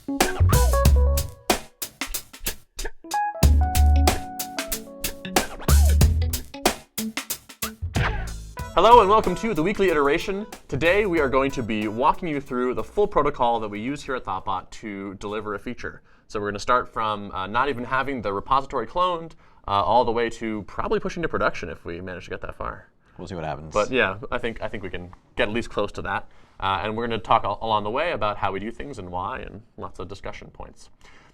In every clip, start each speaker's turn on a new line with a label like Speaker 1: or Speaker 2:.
Speaker 1: Hello and welcome to the weekly iteration. Today we are going to be walking you through the full protocol that we use here at thoughtbot to deliver a feature. So we're going to start from not even having the repository cloned all the way to probably pushing to production if we manage to get that far.
Speaker 2: We'll see what happens.
Speaker 1: But yeah, I think we can get at least close to that. And we're going to talk along the way about how we do things and why, and lots of discussion points.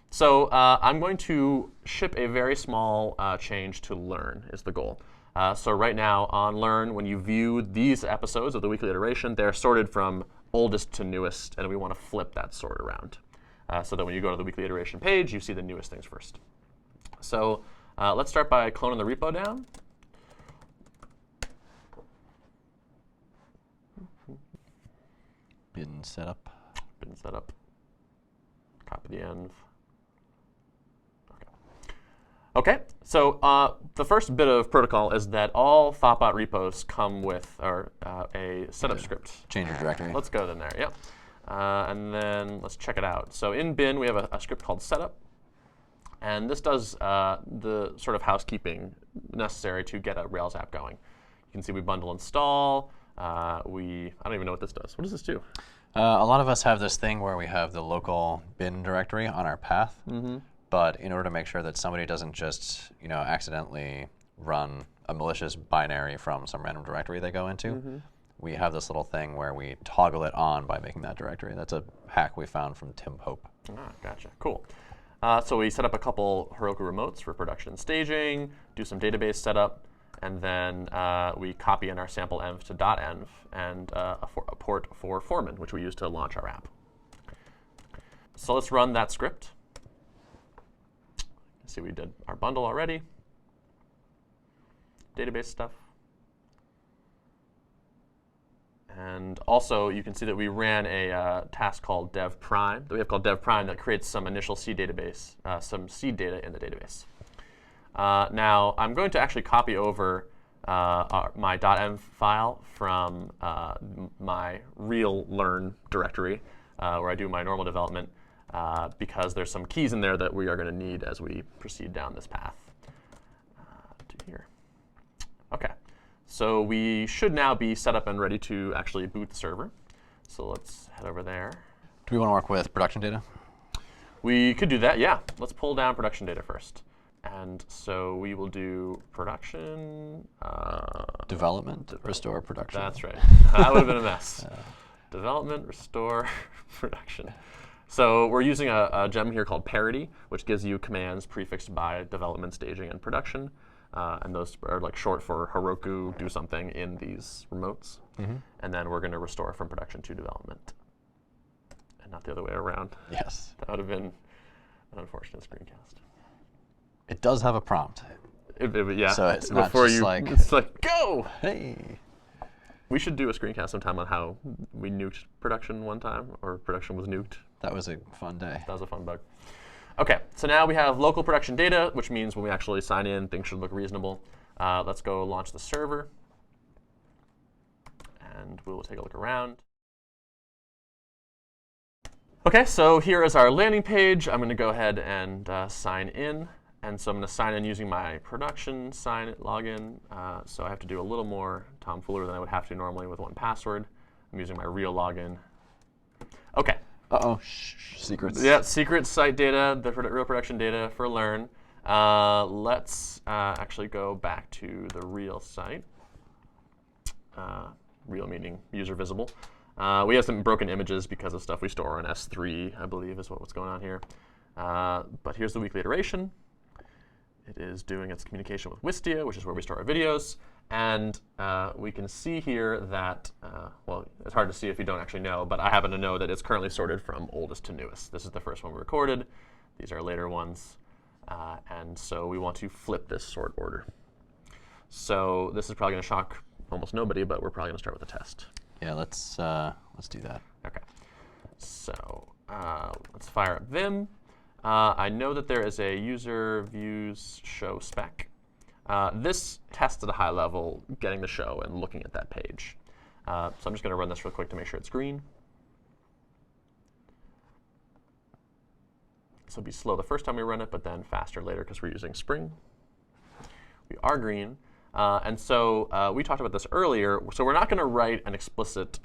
Speaker 1: So I'm going to ship a very small change to learn is the goal. So right now on Learn, when you view these episodes of the weekly iteration, they're sorted from oldest to newest, and we want to flip that sort around so that when you go to the weekly iteration page, you see the newest things first. So let's start by cloning the repo down.
Speaker 2: Bin setup.
Speaker 1: Bin setup. Copy the env. OK, so the first bit of protocol is that all thoughtbot repos come with a setup script.
Speaker 2: Change your directory.
Speaker 1: Let's go then there, yep. And then let's check it out. So in bin, we have a script called setup. And this does the sort of housekeeping necessary to get a Rails app going. You can see we bundle install. I don't even know what this does. What does this do?
Speaker 2: A lot of us have this thing where we have the local bin directory on our path. Mm-hmm. But in order to make sure that somebody doesn't just accidentally run a malicious binary from some random directory they go into, we have this little thing where we toggle it on by making that directory. That's a hack we found from Tim Pope.
Speaker 1: Ah, gotcha. Cool. So we set up a couple Heroku remotes for production staging, do some database setup, and then we copy in our sample env to .env and a port for Foreman, which we use to launch our app. So let's run that script. See, we did our bundle already. Database stuff. And also, you can see that we ran a task called dev prime that we have called dev prime that creates some initial seed database, some seed data in the database. Now, I'm going to actually copy over my .env file from my real learn directory where I do my normal development. Because there's some keys in there that we are going to need as we proceed down this path to here. OK, so we should now be set up and ready to actually boot the server. So let's head over there.
Speaker 2: Do we want to work with production data?
Speaker 1: We could do that, yeah. Let's pull down production data first. And so we will do production.
Speaker 2: Development, restore production.
Speaker 1: That's right. That would have been a mess. Development, restore, production. So we're using a gem here called parity, which gives you commands prefixed by development, staging, and production. And those are like short for Heroku do something in these remotes. And then we're going to restore from production to development. And not the other way around.
Speaker 2: Yes.
Speaker 1: That would have been an unfortunate screencast.
Speaker 2: It does have a prompt.
Speaker 1: Yeah.
Speaker 2: So it's not
Speaker 1: Before
Speaker 2: just like,
Speaker 1: it's like, go!
Speaker 2: Hey.
Speaker 1: We should do a screencast sometime on how we nuked production one time, or production was nuked.
Speaker 2: That was a fun day.
Speaker 1: That was a fun bug. OK, so now we have local production data, which means when we actually sign in, things should look reasonable. Let's go launch the server. And we will take a look around. OK, so here is our landing page. I'm going to go ahead and sign in. And so I'm going to sign in using my production login. So I have to do a little more tomfoolery than I would have to normally with one password. I'm using my real login. OK.
Speaker 2: Uh-oh, secrets.
Speaker 1: Yeah, secret site data, the real production data for Learn. Let's actually go back to the real site. Real meaning user visible. We have some broken images because of stuff we store on S3, I believe, is what's going on here. But here's the weekly iteration. It is doing its communication with Wistia, which is where we store our videos. And we can see here that, well, it's hard to see if you don't actually know, but I happen to know that it's currently sorted from oldest to newest. This is the first one we recorded. These are later ones. And so we want to flip this sort order. So this is probably going to shock almost nobody, but we're probably going to start with a test.
Speaker 2: Yeah, let's do that.
Speaker 1: OK. So let's fire up Vim. I know that there is a user views show spec. This tests at a high level, getting the show and looking at that page. So I'm just going to run this real quick to make sure it's green. So it'll be slow the first time we run it, but then faster later because we're using Spring. We are green. And so we talked about this earlier. So we're not going to write an explicit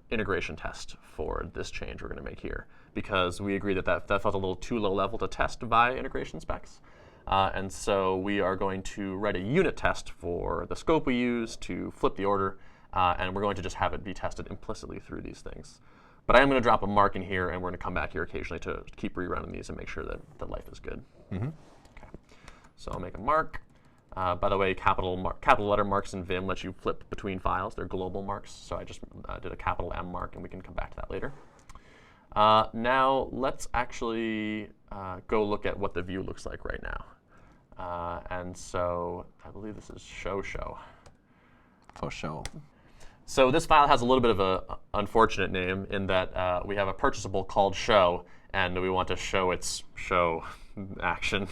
Speaker 1: integration test for this change we're going to make here, because we agree that that felt a little too low level to test via integration specs. And so we are going to write a unit test for the scope we use to flip the order. And we're going to just have it be tested implicitly through these things. But I am going to drop a mark in here, and we're going to come back here occasionally to keep rerunning these and make sure that the life is good. Okay. So I'll make a mark. By the way, capital letter marks in Vim let you flip between files. They're global marks. So I just did a capital M mark, and we can come back to that later. Now let's actually go look at what the view looks like right now. And so I believe this is show.
Speaker 2: For sure.
Speaker 1: So this file has a little bit of an unfortunate name in that we have a purchasable called show, and we want to show its show action.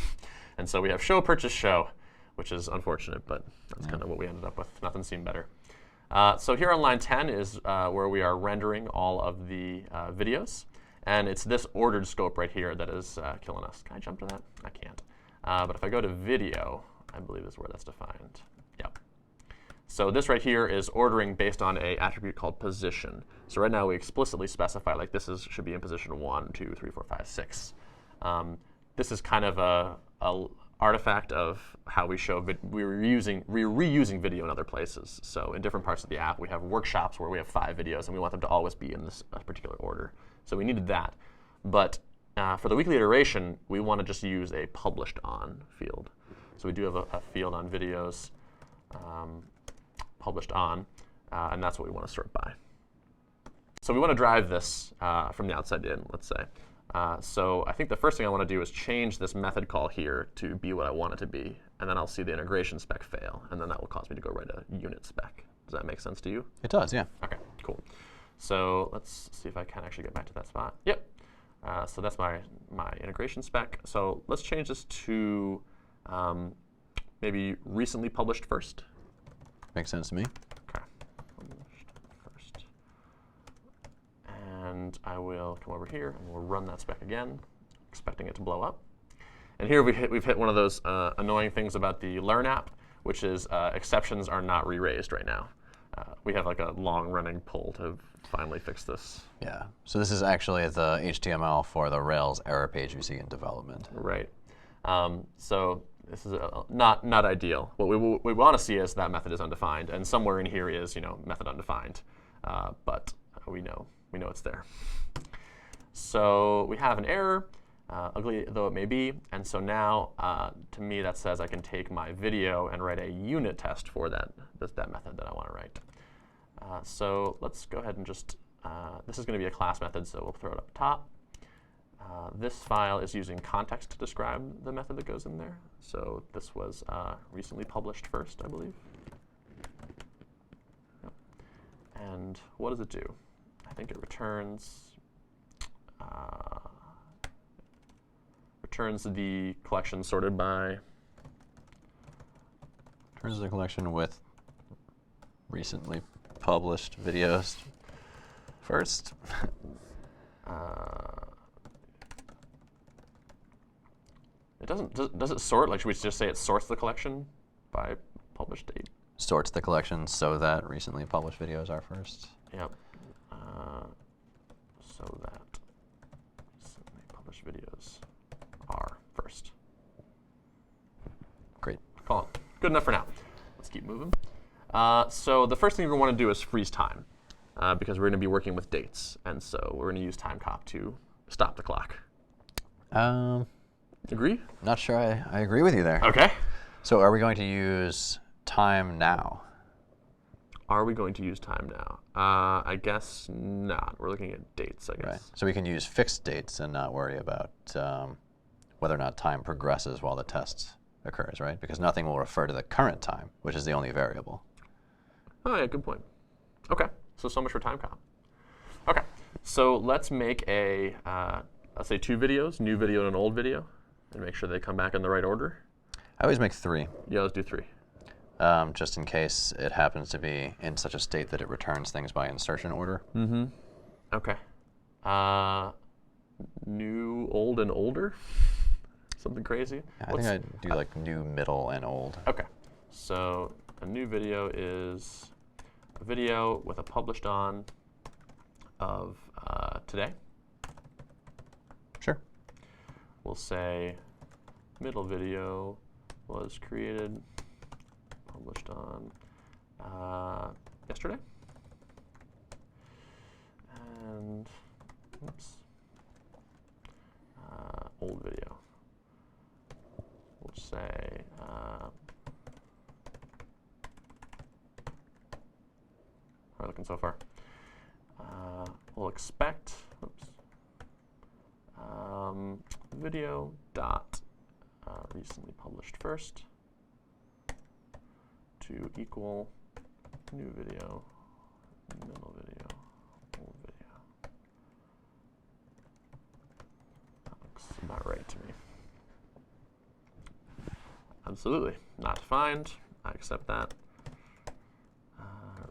Speaker 1: And so we have show purchase show, which is unfortunate, but that's kind of what we ended up with. Nothing seemed better. So here on line 10 is where we are rendering all of the videos. And it's this ordered scope right here that is killing us. Can I jump to that? I can't. But if I go to video, I believe is where that's defined. Yep. So this right here is ordering based on an attribute called position. So right now we explicitly specify like this should be in position 1, 2, 3, 4, 5, 6. This is kind of a artifact of how we show we're reusing video in other places. So in different parts of the app, we have workshops where we have 5 videos, and we want them to always be in this particular order. So we needed that. But for the weekly iteration, we want to just use a published on field. So we do have a field on videos. Published on, and that's what we want to sort by. So we want to drive this from the outside in, let's say. So I think the first thing I want to do is change this method call here to be what I want it to be, and then I'll see the integration spec fail, and then that will cause me to go write a unit spec. Does that make sense to you?
Speaker 2: It does, yeah.
Speaker 1: OK, cool. So let's see if I can actually get back to that spot. Yep. So that's my integration spec. So let's change this to maybe recently published first.
Speaker 2: Makes sense to me.
Speaker 1: OK, published first. And I will come over here, and we'll run that spec again, expecting it to blow up. And here we've hit one of those annoying things about the Learn app, which is exceptions are not re-raised right now. We have like a long-running pull to finally fix this.
Speaker 2: Yeah. So this is actually the HTML for the Rails error page you see in development.
Speaker 1: Right. So this is not ideal. What we want to see is that method is undefined, and somewhere in here is method undefined, but we know it's there. So we have an error, ugly though it may be, and so now to me that says I can take my video and write a unit test for that method that I want to write. So let's go ahead and just this is going to be a class method, so we'll throw it up top. This file is using context to describe the method that goes in there. So this was recently published first, I believe. Yep. And what does it do? I think it returns the collection sorted by.
Speaker 2: Returns the collection with recently published videos first.
Speaker 1: It doesn't. Does it sort? Like, should we just say it sorts the collection by published date?
Speaker 2: Sorts the collection so that recently published videos are first.
Speaker 1: Yep. So that recently published videos are first.
Speaker 2: Great.
Speaker 1: Call it. Good enough for now. Let's keep moving. So the first thing we want to do is freeze time, because we're going to be working with dates, and so we're going to use timecop to stop the clock. Agree?
Speaker 2: Not sure I agree with you there.
Speaker 1: OK.
Speaker 2: So are we going to use time now?
Speaker 1: Are we going to use time now? I guess not. We're looking at dates, I guess.
Speaker 2: Right. So we can use fixed dates and not worry about whether or not time progresses while the test occurs, right? Because nothing will refer to the current time, which is the only variable.
Speaker 1: Oh, yeah, good point. OK, so much for timecop. OK, so let's make let's say 2 videos, new video and an old video, and make sure they come back in the right order.
Speaker 2: I always make 3.
Speaker 1: Yeah, let's do 3.
Speaker 2: Just in case it happens to be in such a state that it returns things by insertion order.
Speaker 1: OK. new, old, and older. Something crazy.
Speaker 2: I think I'd do like new, middle, and old.
Speaker 1: Okay. So a new video is a video with a published on of today.
Speaker 2: Sure.
Speaker 1: We'll say middle video was created, published on yesterday. And, oops, old video. We'll say, how are we looking so far? We'll expect, oops, video dot recently published first to equal new video, middle video, old video. That looks about right to me. Absolutely. Not defined. I accept that.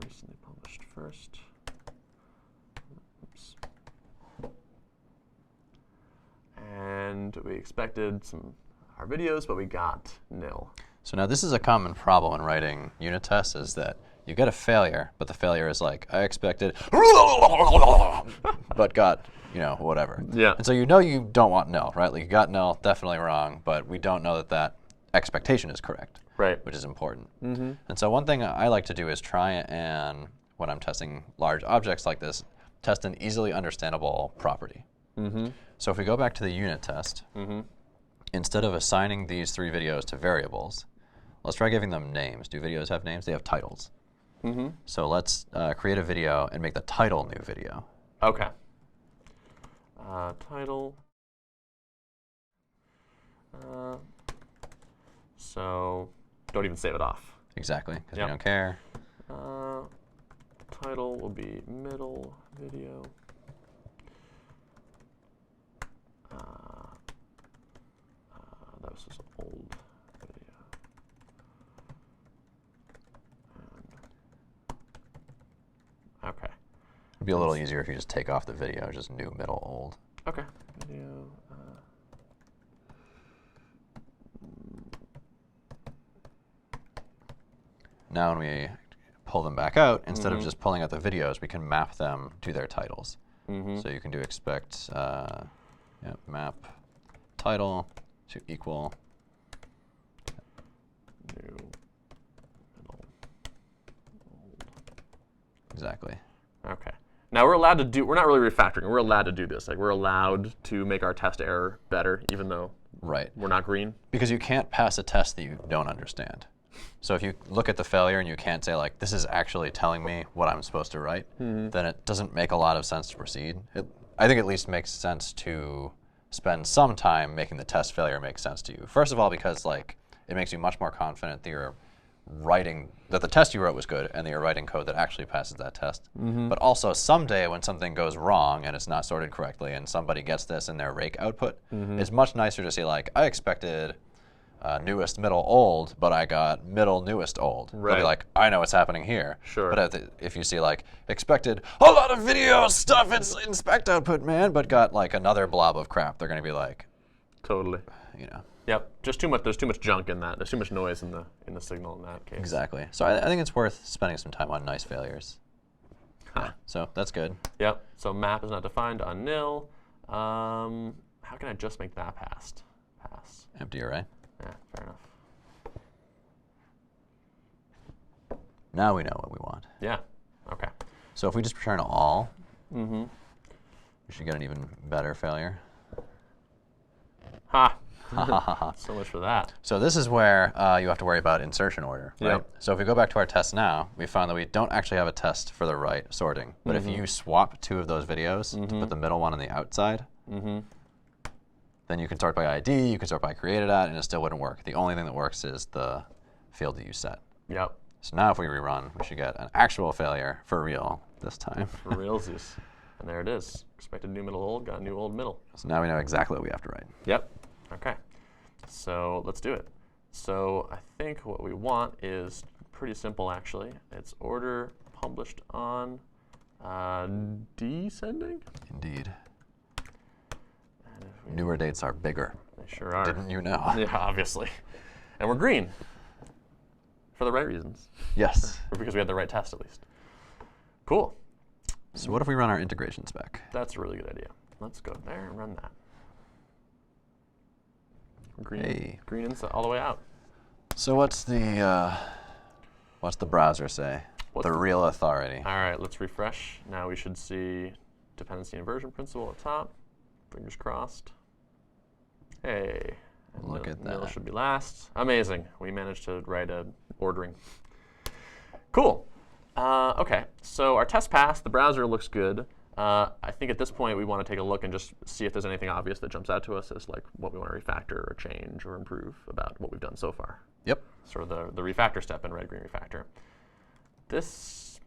Speaker 1: Recently published first. Oops. And we expected our videos, but we got nil.
Speaker 2: So now this is a common problem in writing unit tests, is that you get a failure, but the failure is like, I expected, but got, whatever.
Speaker 1: Yeah.
Speaker 2: And so you don't want nil, right? Like you got nil, definitely wrong, but we don't know that expectation is correct.
Speaker 1: Right.
Speaker 2: Which is important.
Speaker 1: Mm-hmm.
Speaker 2: And so one thing I like to do is try and, when I'm testing large objects like this, test an easily understandable property.
Speaker 1: Mm-hmm.
Speaker 2: So if we go back to the unit test,
Speaker 1: Mm-hmm.
Speaker 2: instead of assigning these 3 videos to variables, let's try giving them names. Do videos have names? They have titles.
Speaker 1: Mm-hmm.
Speaker 2: So let's create a video and make the title new video.
Speaker 1: Okay. Title. So don't even save it off.
Speaker 2: Exactly, because
Speaker 1: Yep.
Speaker 2: we don't care.
Speaker 1: Title will be middle video. That was just old video. Okay.
Speaker 2: It'd be a little easier if you just take off the video, just new, middle, old.
Speaker 1: Okay. Video.
Speaker 2: Now when we pull them back out, instead of just pulling out the videos, we can map them to their titles.
Speaker 1: Mm-hmm.
Speaker 2: So you can do expect map title to equal
Speaker 1: New, middle, old.
Speaker 2: exactly.
Speaker 1: Okay. Now we're allowed to do. We're not really refactoring. We're allowed to do this. Like we're allowed to make our test error better, even though
Speaker 2: Right.
Speaker 1: we're not green.
Speaker 2: Because you can't pass a test that you don't understand. So if you look at the failure and you can't say like, this is actually telling me what I'm supposed to write, then it doesn't make a lot of sense to proceed. I think at least makes sense to spend some time making the test failure make sense to you. First of all, because like it makes you much more confident that you're writing, that the test you wrote was good and that you're writing code that actually passes that test. But also someday when something goes wrong and it's not sorted correctly and somebody gets this in their rake output, it's much nicer to say like, I expected newest, middle, old, but I got middle, newest, old. They'll
Speaker 1: Right.
Speaker 2: be like, I know what's happening here.
Speaker 1: Sure.
Speaker 2: But if you see like, expected a lot of video stuff, it's inspect output, man, but got like another blob of crap, they're going to be like,
Speaker 1: Totally. Yep. Just too much. There's too much junk in that. There's too much noise in the signal in that case.
Speaker 2: Exactly. So I think it's worth spending some time on nice failures. Yeah, so that's good.
Speaker 1: Yep. So map is not defined on nil. How can I just make that pass?
Speaker 2: Empty array.
Speaker 1: Yeah, fair enough.
Speaker 2: Now we know what we want.
Speaker 1: Yeah. Okay.
Speaker 2: So if we just return all,
Speaker 1: Mm-hmm.
Speaker 2: we should get an even better failure.
Speaker 1: Ha.
Speaker 2: Ha ha ha ha.
Speaker 1: So much for that.
Speaker 2: So this is where you have to worry about insertion order, right?
Speaker 1: Yep.
Speaker 2: So if we go back to our test now, we found that we don't actually have a test for the right sorting. But if you swap 2 of those videos to put the middle one on the outside, then you can sort by ID, you can sort by created at, and it still wouldn't work. The only thing that works is the field that you set.
Speaker 1: Yep.
Speaker 2: So now if we rerun, we should get an actual failure for real this time.
Speaker 1: For realsies. And there it is. Expected new middle old, got new old middle.
Speaker 2: So now we know exactly what we have to write.
Speaker 1: Yep. Okay. So let's do it. So I think what we want is pretty simple, actually. It's order published on descending.
Speaker 2: Indeed. Newer dates are bigger.
Speaker 1: They sure are.
Speaker 2: Didn't you know?
Speaker 1: Yeah, obviously. And we're green. For the right reasons.
Speaker 2: Yes.
Speaker 1: Or because we had the right test, at least. Cool.
Speaker 2: So what if we run our integration spec?
Speaker 1: That's a really good idea. Let's go there and run that. Green,
Speaker 2: Hey.
Speaker 1: green inside, all the way out.
Speaker 2: So what's the browser say? The real authority.
Speaker 1: All right, let's refresh. Now we should see dependency inversion principle at top. Fingers crossed. Hey. And
Speaker 2: Look at
Speaker 1: nil
Speaker 2: that.
Speaker 1: should be last. Amazing. We managed to write a ordering. Cool. OK, so our test passed. The browser looks good. I think at this point we want to take a look and just see if there's anything obvious that jumps out to us as like what we want to refactor or change or improve about what we've done so far.
Speaker 2: Yep.
Speaker 1: Sort of the refactor step in red-green refactor. This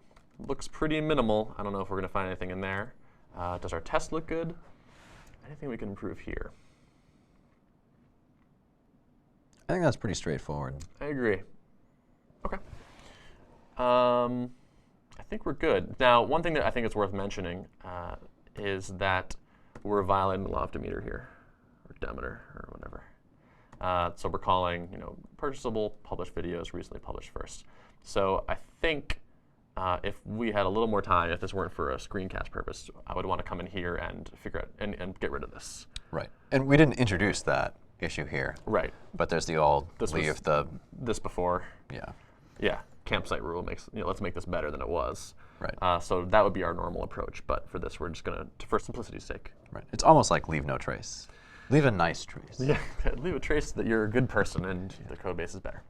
Speaker 1: looks pretty minimal. I don't know if we're going to find anything in there. Does our test look good? Anything we can improve here?
Speaker 2: I think that's pretty straightforward.
Speaker 1: I agree. OK. I think we're good. Now, one thing that I think is worth mentioning is that we're violating the law of Demeter here, or Demeter, or whatever. So we're calling, purchasable published videos recently published first. So I think if we had a little more time, if this weren't for a screencast purpose, I would want to come in here and figure out and get rid of this.
Speaker 2: Right. And we didn't introduce that issue here.
Speaker 1: Right.
Speaker 2: But there's the old leave the
Speaker 1: this before.
Speaker 2: Yeah.
Speaker 1: Yeah. Campsite rule makes let's make this better than it was.
Speaker 2: Right.
Speaker 1: So that would be our normal approach. But for this, we're just going to, for simplicity's sake.
Speaker 2: Right. It's almost like leave no trace. Leave a nice trace.
Speaker 1: Yeah. Leave a trace that you're a good person and the code base is better.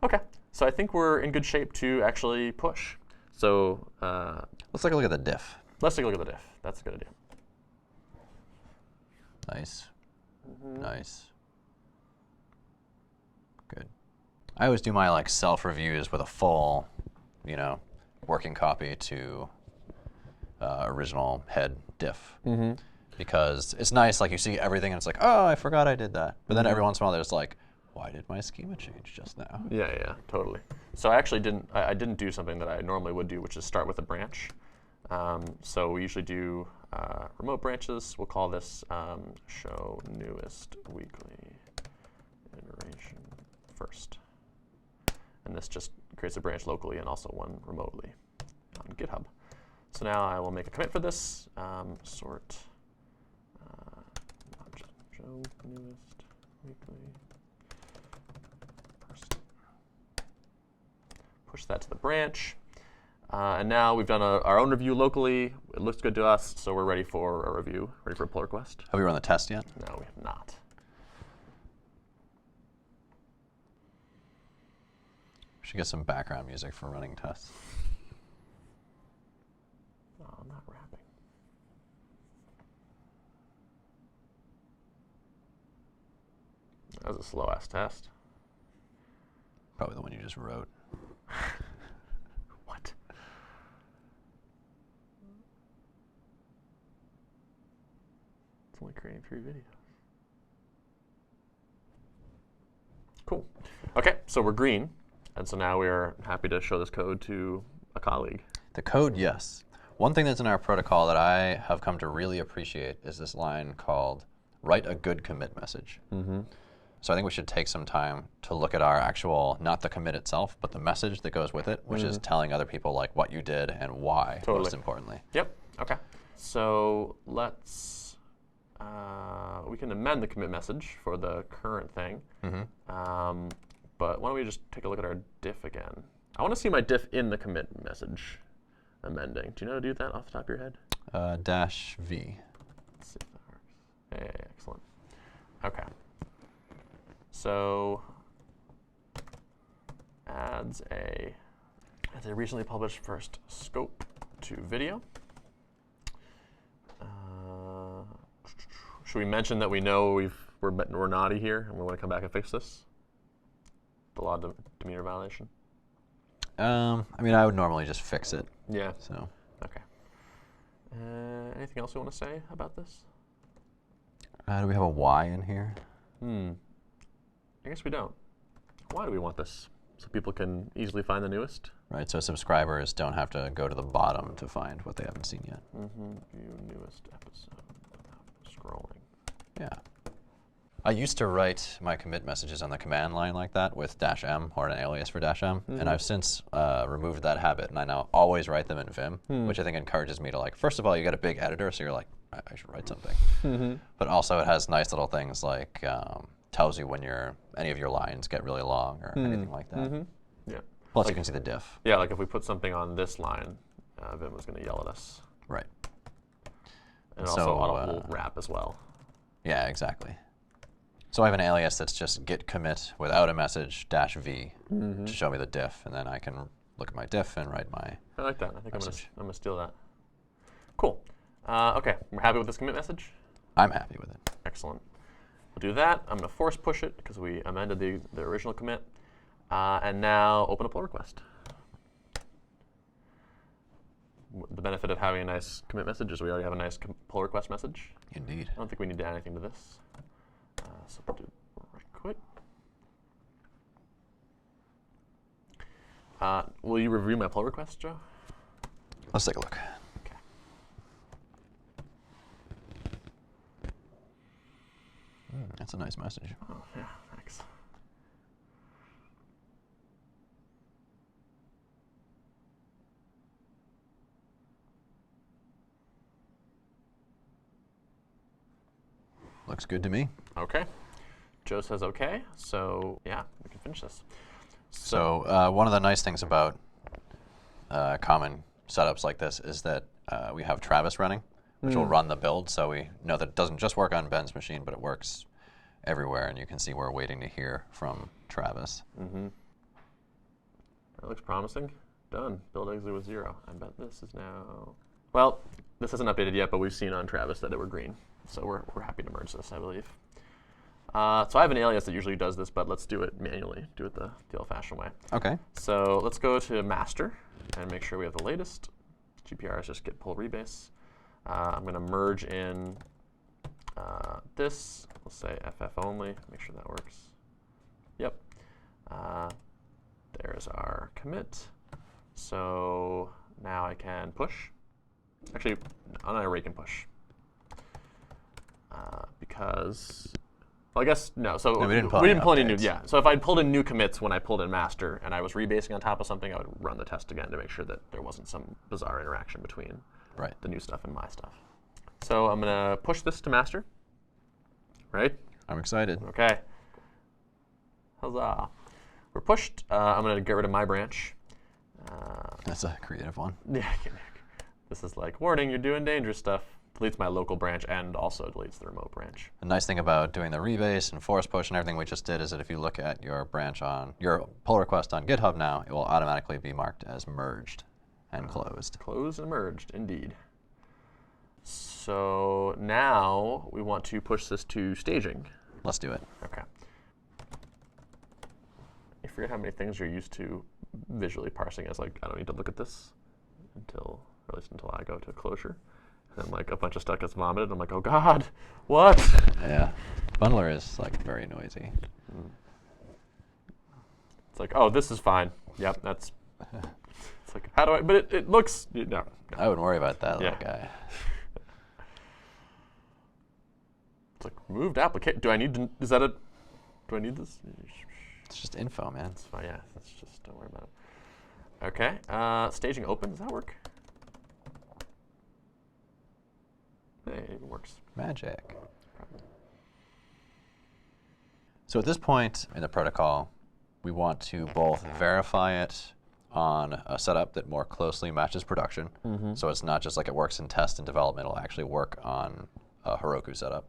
Speaker 1: OK. So I think we're in good shape to actually push. So
Speaker 2: let's take a look at the diff.
Speaker 1: Let's take a look at the diff. That's a good idea.
Speaker 2: Nice. Nice. Good. I always do my self-reviews with a full, working copy to original head diff. Because it's nice, you see everything and it's like, oh, I forgot I did that. But then every once in a while there's like, why did my schema change just now?
Speaker 1: Yeah, totally. So I actually didn't do something that I normally would do, which is start with a branch. So we usually do remote branches. We'll call this show newest weekly iteration first. And this just creates a branch locally and also one remotely on GitHub. So now I will make a commit for this. Sort object show newest weekly first. Push that to the branch. And now we've done our own review locally. It looks good to us, so we're ready for a review, ready for a pull request.
Speaker 2: Have we run the test yet?
Speaker 1: No, we have not.
Speaker 2: We should get some background music for running tests.
Speaker 1: Oh, I'm not rapping. That was a slow-ass test.
Speaker 2: Probably the one you just wrote.
Speaker 1: What? It's only creating 3 videos. Cool. OK, so we're green. And so now we're happy to show this code to a colleague.
Speaker 2: The code, yes. One thing that's in our protocol that I have come to really appreciate is this line called write a good commit message. So I think we should take some time to look at our actual, not the commit itself, but the message that goes with it, which is telling other people what you did and why, most importantly.
Speaker 1: Yep. OK. So let's, we can amend the commit message for the current thing. But why don't we just take a look at our diff again? I want to see my diff in the commit message amending. Do you know how to do that off the top of your head?
Speaker 2: -v.
Speaker 1: Let's see if that works. Hey, excellent. OK. So adds a recently published first scope to video. Should we mention that we know we're naughty here and we want to come back and fix this? The law of Demeter violation?
Speaker 2: I mean, I would normally just fix it.
Speaker 1: Yeah.
Speaker 2: So.
Speaker 1: OK. Anything else we want to say about this?
Speaker 2: Do we have a Y in here?
Speaker 1: I guess we don't. Why do we want this? So people can easily find the newest?
Speaker 2: Right, so subscribers don't have to go to the bottom to find what they haven't seen yet.
Speaker 1: View newest episode without scrolling.
Speaker 2: Yeah. I used to write my commit messages on the command line like that with -m or an alias for -m, and I've since removed that habit, and I now always write them in Vim, which I think encourages me to like. First of all, you get a big editor, so you're like, I should write something. But also, it has nice little things like tells you when any of your lines get really long or anything like that.
Speaker 1: Yeah.
Speaker 2: Plus, you can see the diff.
Speaker 1: Yeah, like if we put something on this line, Vim is going to yell at us.
Speaker 2: Right.
Speaker 1: And
Speaker 2: So,
Speaker 1: also will wrap as well.
Speaker 2: Yeah, exactly. So I have an alias that's just git commit without a message -v to show me the diff, and then I can look at my diff and write my.
Speaker 1: I like that. I think
Speaker 2: message.
Speaker 1: I'm gonna steal that. Cool. Okay, we're happy with this commit message.
Speaker 2: I'm happy with it.
Speaker 1: Excellent. We'll do that. I'm gonna force push it because we amended the original commit, and now open a pull request. The benefit of having a nice commit message is we already have a nice pull request message.
Speaker 2: Indeed.
Speaker 1: I don't think we need to add anything to this. So we'll do right quit. Will you review my pull request, Joe?
Speaker 2: Let's take a look.
Speaker 1: Okay.
Speaker 2: That's a nice message.
Speaker 1: Oh, yeah, thanks.
Speaker 2: Looks good to me.
Speaker 1: Okay. Joe says okay, so yeah, we can finish this.
Speaker 2: So one of the nice things about common setups like this is that we have Travis running, which will run the build, so we know that it doesn't just work on Ben's machine, but it works everywhere, and you can see we're waiting to hear from Travis.
Speaker 1: That looks promising. Done. Build exit with 0. I bet this is now... Well, this isn't updated yet, but we've seen on Travis that it were green. So we're happy to merge this, I believe. So I have an alias that usually does this, but let's do it manually. Do it the old-fashioned way.
Speaker 2: Okay.
Speaker 1: So let's go to master and make sure we have the latest. GPR is just git pull rebase. I'm going to merge in this. We'll say FF only. Make sure that works. Yep. There's our commit. So now I can push. Actually, I already can push. Because, well, I guess, no. So
Speaker 2: no, we didn't
Speaker 1: pull any new, yeah. So if I'd pulled in new commits when I pulled in master and I was rebasing on top of something, I would run the test again to make sure that there wasn't some bizarre interaction between the new stuff and my stuff. So I'm going to push this to master. Right?
Speaker 2: I'm excited.
Speaker 1: Okay. Huzzah. We're pushed. I'm going to get rid of my branch.
Speaker 2: That's a creative one.
Speaker 1: Yeah. This is like, warning, you're doing dangerous stuff. Deletes my local branch and also deletes the remote branch.
Speaker 2: The nice thing about doing the rebase and force push and everything we just did is that if you look at your branch on your pull request on GitHub now, it will automatically be marked as merged and closed.
Speaker 1: Closed and merged, indeed. So now we want to push this to staging.
Speaker 2: Let's do it.
Speaker 1: Okay. I forget how many things you're used to visually parsing as like, I don't need to look at this until, or at least until I go to closure. And then like a bunch of stuff gets vomited. I'm like, oh God, what?
Speaker 2: Yeah. Bundler is like very noisy.
Speaker 1: It's like, oh, this is fine. Yep, that's, it's like, how do I, but it looks, no.
Speaker 2: I wouldn't worry about that little guy.
Speaker 1: It's like, moved application. Do I need to, is that a, do I need this?
Speaker 2: It's just info, man.
Speaker 1: It's fine, yeah, that's just, don't worry about it. Okay, staging open, does that work? Hey, it even works.
Speaker 2: Magic. So at this point in the protocol, we want to both verify it on a setup that more closely matches production. So it's not just like it works in test and development, it'll actually work on a Heroku setup.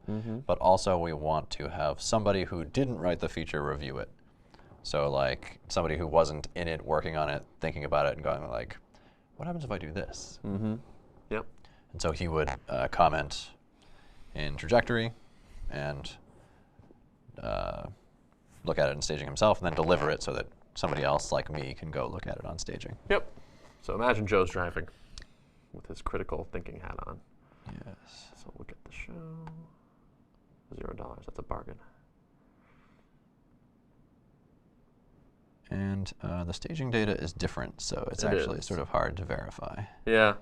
Speaker 2: But also we want to have somebody who didn't write the feature review it. So like somebody who wasn't in it, working on it, thinking about it and going like, what happens if I do this?
Speaker 1: Yep.
Speaker 2: And so he would comment in trajectory and look at it in staging himself and then deliver it so that somebody else like me can go look at it on staging.
Speaker 1: Yep. So imagine Joe's driving with his critical thinking hat on.
Speaker 2: Yes.
Speaker 1: So we'll get the show. $0. That's a bargain.
Speaker 2: And the staging data is different, so it's actually sort of hard to verify.
Speaker 1: Yeah.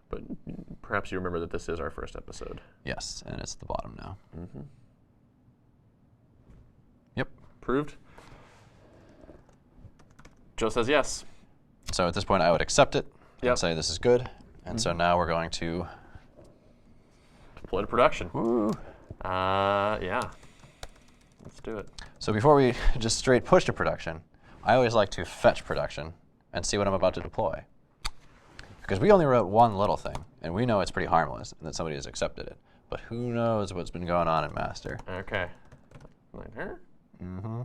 Speaker 1: But perhaps you remember that this is our first episode.
Speaker 2: Yes, and it's the bottom now.
Speaker 1: Approved. Joe says yes.
Speaker 2: So at this point, I would accept it
Speaker 1: Yep.
Speaker 2: and say this is good. And so now we're going to
Speaker 1: Deploy to production.
Speaker 2: woo.
Speaker 1: Yeah. Let's do it.
Speaker 2: So before we just straight push to production, I always like to fetch production and see what I'm about to deploy. Because we only wrote one little thing, and we know it's pretty harmless and that somebody has accepted it. But who knows what's been going on in master?
Speaker 1: Okay. Like her?
Speaker 2: Mm-hmm.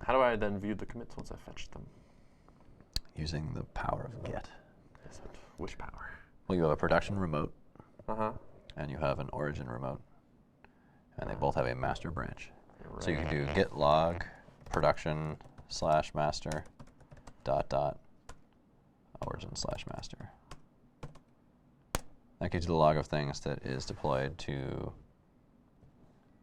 Speaker 1: How do I then view the commits once I fetch them?
Speaker 2: Using the power of get.
Speaker 1: Is it? Which power?
Speaker 2: Well, you have a production remote,
Speaker 1: Uh-huh.
Speaker 2: and you have an origin remote. And they both have a master branch.
Speaker 1: Right.
Speaker 2: So you can do git log production / master ... origin / master. That gives you the log of things that is deployed to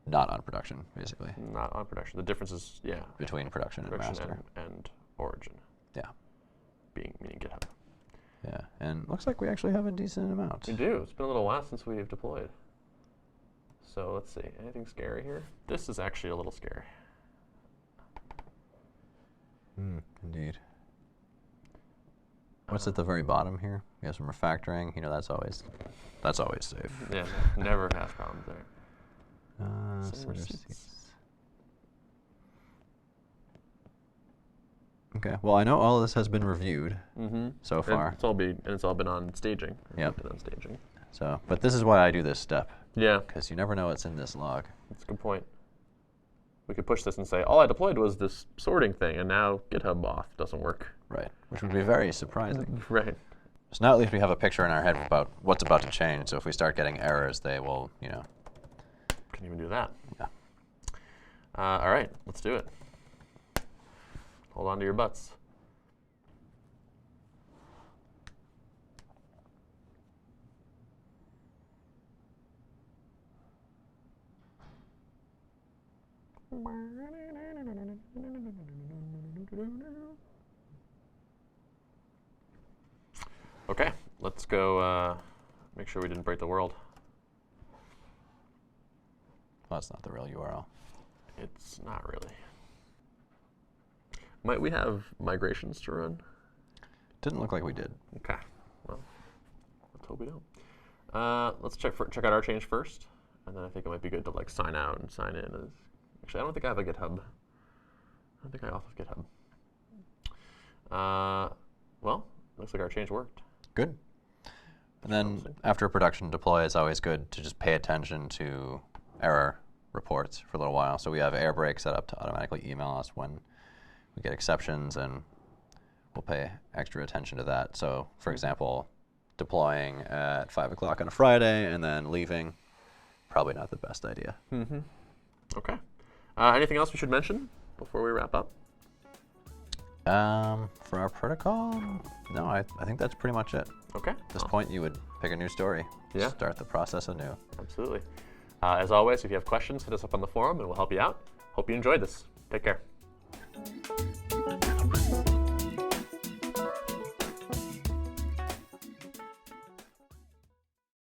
Speaker 2: not on production, basically.
Speaker 1: Not on production. The difference is, yeah.
Speaker 2: Between production and master.
Speaker 1: And origin.
Speaker 2: Yeah.
Speaker 1: Meaning GitHub.
Speaker 2: Yeah. And looks like we actually have a decent amount.
Speaker 1: We do. It's been a little while since we've deployed. So let's see. Anything scary here? This is actually a little scary.
Speaker 2: Indeed. What's at the very bottom here? We have some refactoring. You know, that's always safe.
Speaker 1: Yeah, never has problems there. Some
Speaker 2: Send
Speaker 1: receipts.
Speaker 2: receipts. Okay. Well, I know all of this has been reviewed so far.
Speaker 1: It's all been on staging.
Speaker 2: Yep.
Speaker 1: Been on staging.
Speaker 2: So, but this is why I do this step,
Speaker 1: Yeah,
Speaker 2: because you never know what's in this log.
Speaker 1: that's a good point. We could push this and say, all I deployed was this sorting thing, and now GitHub auth doesn't work.
Speaker 2: Right. Which would be very surprising.
Speaker 1: Right.
Speaker 2: So now at least we have a picture in our head about what's about to change. So if we start getting errors, they will, you know.
Speaker 1: Couldn't even do that.
Speaker 2: Yeah.
Speaker 1: All right, let's do it. Hold on to your butts. Okay, let's go make sure we didn't break the world.
Speaker 2: Well, that's not the real URL.
Speaker 1: It's not really. Might we have migrations to run?
Speaker 2: Didn't look like we did.
Speaker 1: Okay, well, let's hope we don't. Let's check out our change first, and then I think it might be good to like sign out and sign in. Actually, I don't think I have a GitHub. I don't think I also have GitHub. Well, looks like our change worked.
Speaker 2: Good. And then after a production deploy, it's always good to just pay attention to error reports for a little while. So we have Airbreak set up to automatically email us when we get exceptions, and we'll pay extra attention to that. So, for example, deploying at 5 o'clock on a Friday and then leaving, probably not the best idea.
Speaker 1: Okay. Anything else we should mention before we wrap up?
Speaker 2: For our protocol, no, I think that's pretty much it.
Speaker 1: Okay.
Speaker 2: At this point, you would pick a new story.
Speaker 1: Yeah.
Speaker 2: Start the process anew.
Speaker 1: Absolutely. As always, if you have questions, hit us up on the forum and we'll help you out. Hope you enjoyed this. Take care.